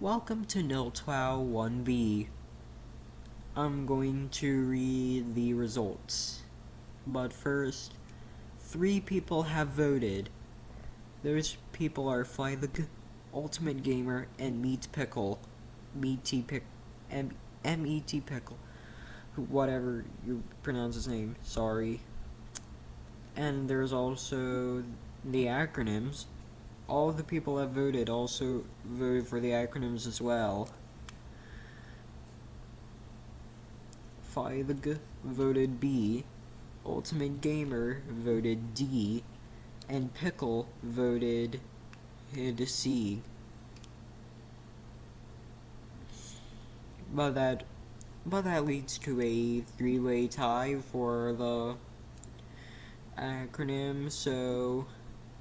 Welcome to NilTWOW 1B. I'm going to read the results. But first, 3 people have voted. Those people are Fly the Ultimate Gamer and Meat Pickle. M-E-T Pickle. Whatever you pronounce his name, sorry. And there's also the acronyms. All the people that voted also voted for the acronyms as well. Fig voted B, Ultimate Gamer voted D, and Pickle voted C. But that leads to a 3-way tie for the acronym, so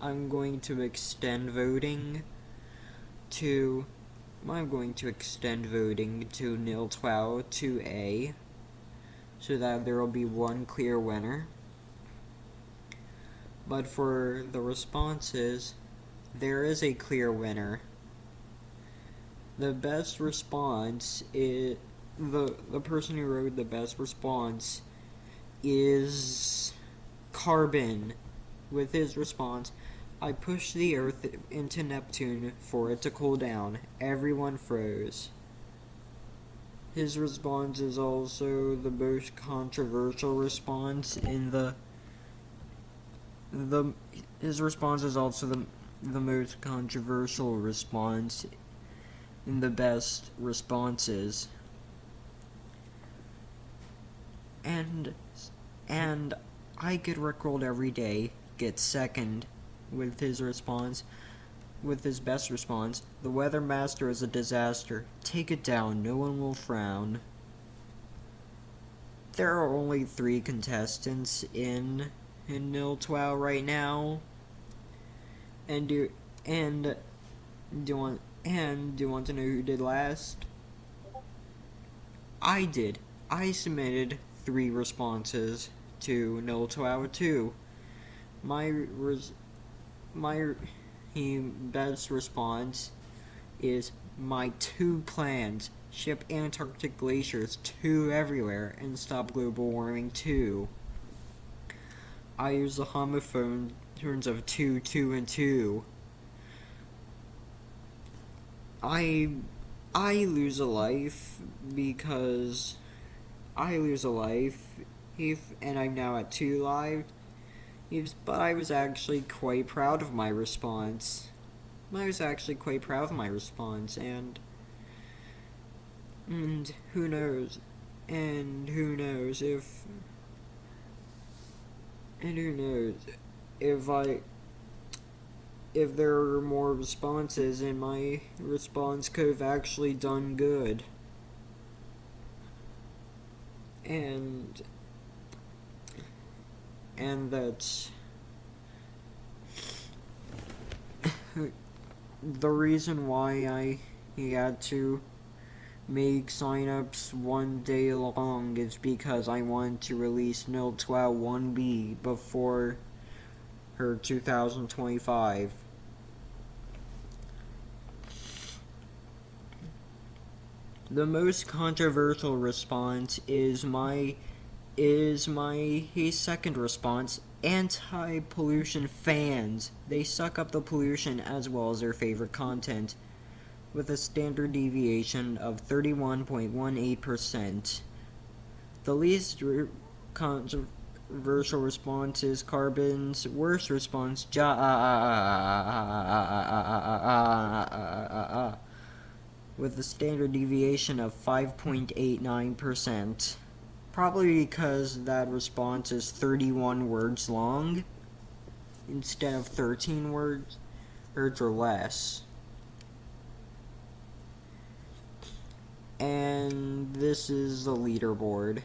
I'm going to extend voting to NilTWOW to A, so that there will be one clear winner. But for the responses, there is a clear winner. The best response is the person who wrote the best response is Carbon. With his response, I pushed the Earth into Neptune for it to cool down. Everyone froze. His response is also the most controversial response in his response is also the most controversial response in the best responses. And I get rickrolled every day, gets second with his response. With his best response, the Weather Master is a disaster. Take it down, no one will frown. There are only 3 contestants in NilTWOW right now. And do you want to know who did last? I did. I submitted 3 responses to NilTWOW 2. My best response is my 2 plans: ship Antarctic glaciers to everywhere and stop global warming 2. I use the homophones of 2, 2, and 2. I lose a life because and I'm now at 2 lives. But I was actually quite proud of my response. And who knows? And who knows if there are more responses and my response could have actually done good. And that's the reason why I had to make signups one day long is because I wanted to release NilTWOW 1B before her 2025. The most controversial response is his second response: anti-pollution fans. They suck up the pollution as well as their favorite content, with a standard deviation of 31.18%. The least controversial response is Carbon's worst response, with a standard deviation of 5.89%. Probably because that response is 31 words long instead of 13 words or less. And this is the leaderboard.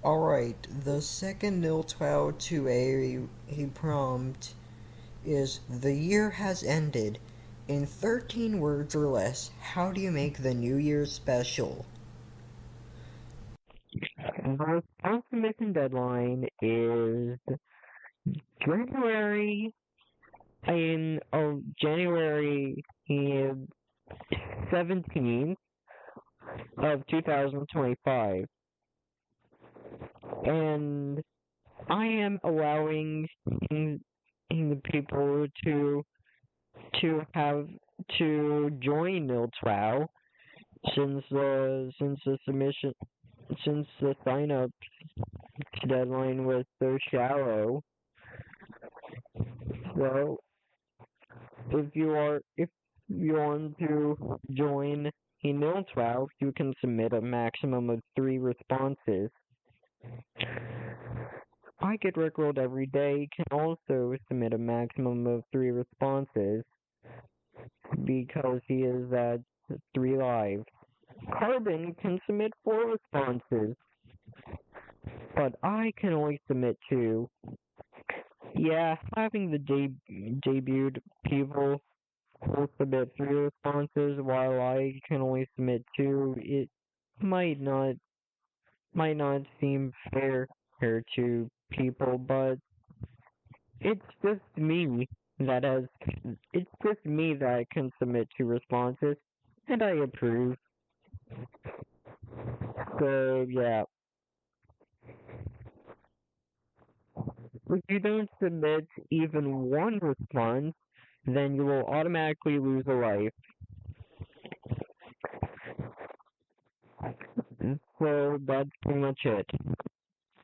Alright, the second NilTWOW to a prompt is: the year has ended. In 13 words or less, how do you make the New Year special? The submission deadline is January in January 17th of 2025, and I am allowing the people to have to join NilTWOW since the sign up deadline was so shallow. So if you want to join a NilTWOW, you can submit a maximum of 3 responses. I Get Rickrolled Every Day can also submit a maximum of 3 responses because he is at 3 live. Carbon can submit 4 responses, but I can only submit 2. Yeah, having the debuted people will submit 3 responses while I can only submit 2. It might not seem fair to people, but it's just me that can submit 2 responses, and I approve. So yeah, if you don't submit even 1 response, then you will automatically lose a life. So that's pretty much it.